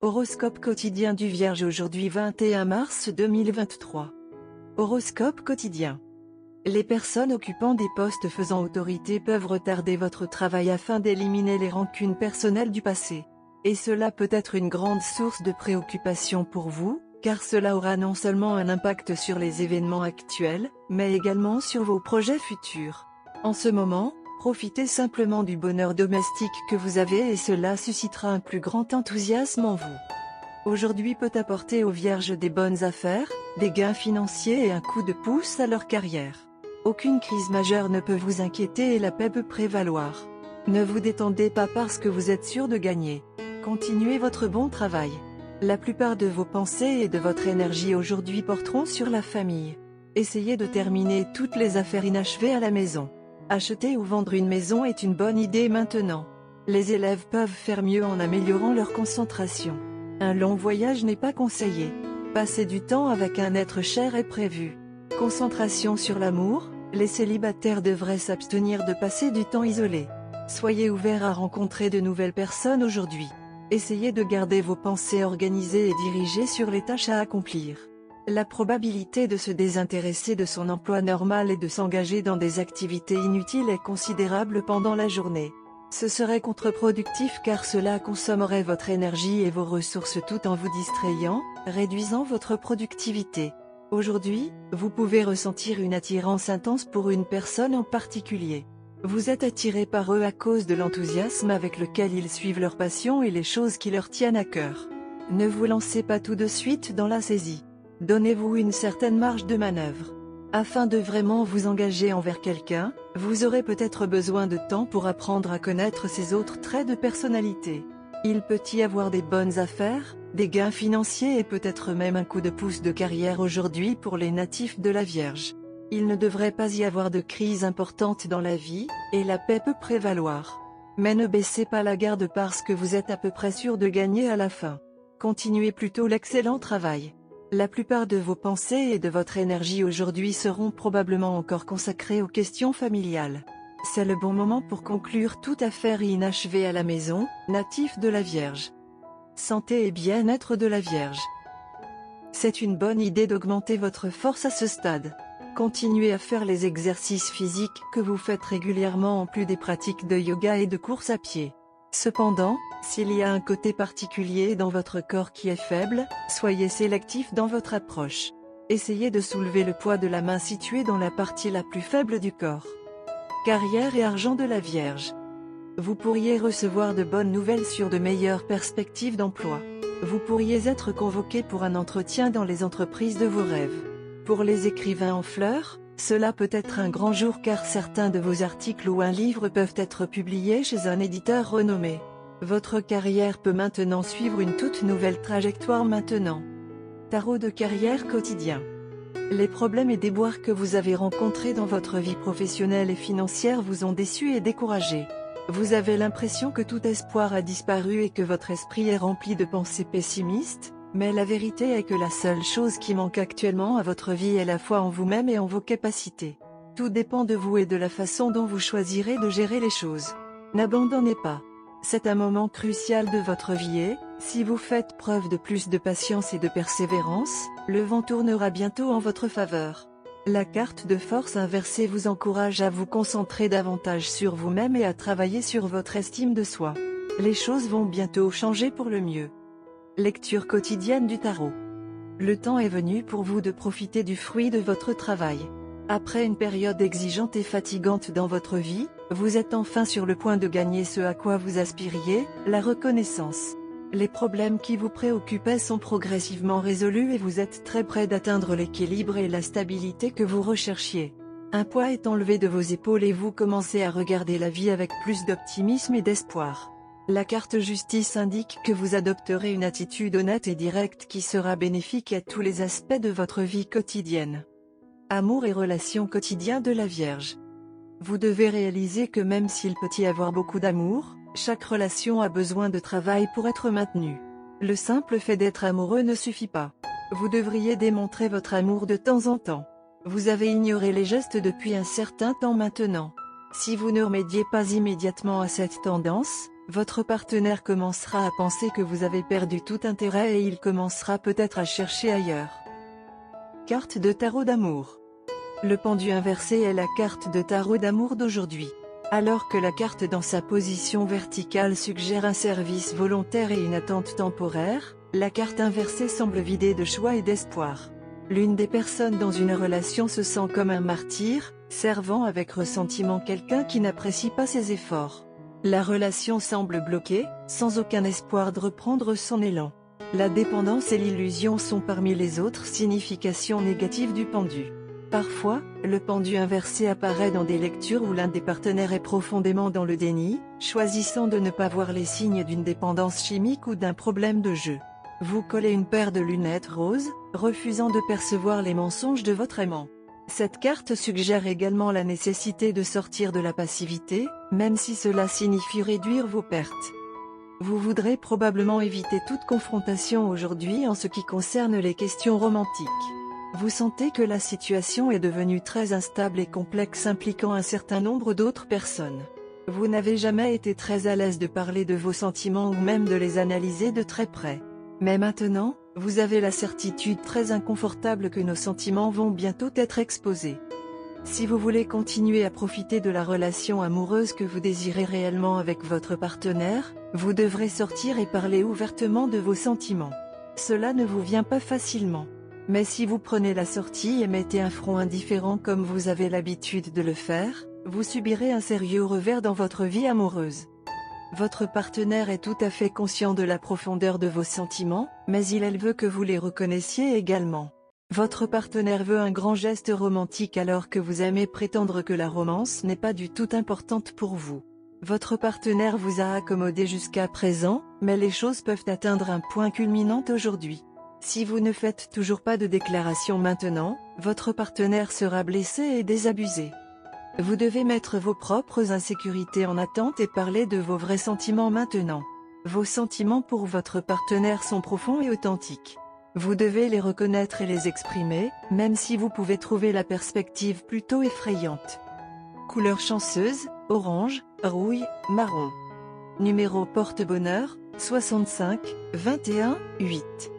Horoscope quotidien du Vierge aujourd'hui 21 mars 2023. Horoscope quotidien. Les personnes occupant des postes faisant autorité peuvent retarder votre travail afin d'éliminer les rancunes personnelles du passé. Et cela peut être une grande source de préoccupation pour vous, car cela aura non seulement un impact sur les événements actuels, mais également sur vos projets futurs. En ce moment, profitez simplement du bonheur domestique que vous avez et cela suscitera un plus grand enthousiasme en vous. Aujourd'hui peut apporter aux Vierges des bonnes affaires, des gains financiers et un coup de pouce à leur carrière. Aucune crise majeure ne peut vous inquiéter et la paix peut prévaloir. Ne vous détendez pas parce que vous êtes sûr de gagner. Continuez votre bon travail. La plupart de vos pensées et de votre énergie aujourd'hui porteront sur la famille. Essayez de terminer toutes les affaires inachevées à la maison. Acheter ou vendre une maison est une bonne idée maintenant. Les élèves peuvent faire mieux en améliorant leur concentration. Un long voyage n'est pas conseillé. Passer du temps avec un être cher est prévu. Concentration sur l'amour, les célibataires devraient s'abstenir de passer du temps isolé. Soyez ouverts à rencontrer de nouvelles personnes aujourd'hui. Essayez de garder vos pensées organisées et dirigées sur les tâches à accomplir. La probabilité de se désintéresser de son emploi normal et de s'engager dans des activités inutiles est considérable pendant la journée. Ce serait contre-productif car cela consommerait votre énergie et vos ressources tout en vous distrayant, réduisant votre productivité. Aujourd'hui, vous pouvez ressentir une attirance intense pour une personne en particulier. Vous êtes attiré par eux à cause de l'enthousiasme avec lequel ils suivent leur passion et les choses qui leur tiennent à cœur. Ne vous lancez pas tout de suite dans la saisie. Donnez-vous une certaine marge de manœuvre. Afin de vraiment vous engager envers quelqu'un, vous aurez peut-être besoin de temps pour apprendre à connaître ses autres traits de personnalité. Il peut y avoir des bonnes affaires, des gains financiers et peut-être même un coup de pouce de carrière aujourd'hui pour les natifs de la Vierge. Il ne devrait pas y avoir de crise importante dans la vie, et la paix peut prévaloir. Mais ne baissez pas la garde parce que vous êtes à peu près sûr de gagner à la fin. Continuez plutôt l'excellent travail. La plupart de vos pensées et de votre énergie aujourd'hui seront probablement encore consacrées aux questions familiales. C'est le bon moment pour conclure toute affaire inachevée à la maison, natif de la Vierge. Santé et bien-être de la Vierge. C'est une bonne idée d'augmenter votre force à ce stade. Continuez à faire les exercices physiques que vous faites régulièrement en plus des pratiques de yoga et de course à pied. Cependant, s'il y a un côté particulier dans votre corps qui est faible, soyez sélectif dans votre approche. Essayez de soulever le poids de la main située dans la partie la plus faible du corps. Carrière et argent de la Vierge. Vous pourriez recevoir de bonnes nouvelles sur de meilleures perspectives d'emploi. Vous pourriez être convoqué pour un entretien dans les entreprises de vos rêves. Pour les écrivains en fleurs, cela peut être un grand jour car certains de vos articles ou un livre peuvent être publiés chez un éditeur renommé. Votre carrière peut maintenant suivre une toute nouvelle trajectoire maintenant. Tarot de carrière quotidien. Les problèmes et déboires que vous avez rencontrés dans votre vie professionnelle et financière vous ont déçu et découragé. Vous avez l'impression que tout espoir a disparu et que votre esprit est rempli de pensées pessimistes, mais la vérité est que la seule chose qui manque actuellement à votre vie est la foi en vous-même et en vos capacités. Tout dépend de vous et de la façon dont vous choisirez de gérer les choses. N'abandonnez pas. C'est un moment crucial de votre vie et, si vous faites preuve de plus de patience et de persévérance, le vent tournera bientôt en votre faveur. La carte de force inversée vous encourage à vous concentrer davantage sur vous-même et à travailler sur votre estime de soi. Les choses vont bientôt changer pour le mieux. Lecture quotidienne du tarot. Le temps est venu pour vous de profiter du fruit de votre travail. Après une période exigeante et fatigante dans votre vie, vous êtes enfin sur le point de gagner ce à quoi vous aspiriez, la reconnaissance. Les problèmes qui vous préoccupaient sont progressivement résolus et vous êtes très près d'atteindre l'équilibre et la stabilité que vous recherchiez. Un poids est enlevé de vos épaules et vous commencez à regarder la vie avec plus d'optimisme et d'espoir. La carte justice indique que vous adopterez une attitude honnête et directe qui sera bénéfique à tous les aspects de votre vie quotidienne. Amour et relations quotidiens de la Vierge. Vous devez réaliser que même s'il peut y avoir beaucoup d'amour, chaque relation a besoin de travail pour être maintenue. Le simple fait d'être amoureux ne suffit pas. Vous devriez démontrer votre amour de temps en temps. Vous avez ignoré les gestes depuis un certain temps maintenant. Si vous ne remédiez pas immédiatement à cette tendance, Votre partenaire commencera à penser que vous avez perdu tout intérêt et il commencera peut-être à chercher ailleurs. Carte de tarot d'amour. Le pendu inversé est la carte de tarot d'amour d'aujourd'hui. Alors que la carte dans sa position verticale suggère un service volontaire et une attente temporaire, la carte inversée semble vidée de choix et d'espoir. L'une des personnes dans une relation se sent comme un martyr, servant avec ressentiment quelqu'un qui n'apprécie pas ses efforts. La relation semble bloquée, sans aucun espoir de reprendre son élan. La dépendance et l'illusion sont parmi les autres significations négatives du pendu. Parfois, le pendu inversé apparaît dans des lectures où l'un des partenaires est profondément dans le déni, choisissant de ne pas voir les signes d'une dépendance chimique ou d'un problème de jeu. Vous collez une paire de lunettes roses, refusant de percevoir les mensonges de votre aimant. Cette carte suggère également la nécessité de sortir de la passivité, même si cela signifie réduire vos pertes. Vous voudrez probablement éviter toute confrontation aujourd'hui en ce qui concerne les questions romantiques. Vous sentez que la situation est devenue très instable et complexe impliquant un certain nombre d'autres personnes. Vous n'avez jamais été très à l'aise de parler de vos sentiments ou même de les analyser de très près. Mais maintenant, vous avez la certitude très inconfortable que nos sentiments vont bientôt être exposés. Si vous voulez continuer à profiter de la relation amoureuse que vous désirez réellement avec votre partenaire, vous devrez sortir et parler ouvertement de vos sentiments. Cela ne vous vient pas facilement. Mais si vous prenez la sortie et mettez un front indifférent comme vous avez l'habitude de le faire, vous subirez un sérieux revers dans votre vie amoureuse. Votre partenaire est tout à fait conscient de la profondeur de vos sentiments, mais elle veut que vous les reconnaissiez également. Votre partenaire veut un grand geste romantique alors que vous aimez prétendre que la romance n'est pas du tout importante pour vous. Votre partenaire vous a accommodé jusqu'à présent, mais les choses peuvent atteindre un point culminant aujourd'hui. Si vous ne faites toujours pas de déclaration maintenant, votre partenaire sera blessé et désabusé. Vous devez mettre vos propres insécurités en attente et parler de vos vrais sentiments maintenant. Vos sentiments pour votre partenaire sont profonds et authentiques. Vous devez les reconnaître et les exprimer, même si vous pouvez trouver la perspective plutôt effrayante. Couleur chanceuse, orange, rouille, marron. Numéro porte-bonheur, 65, 21, 8.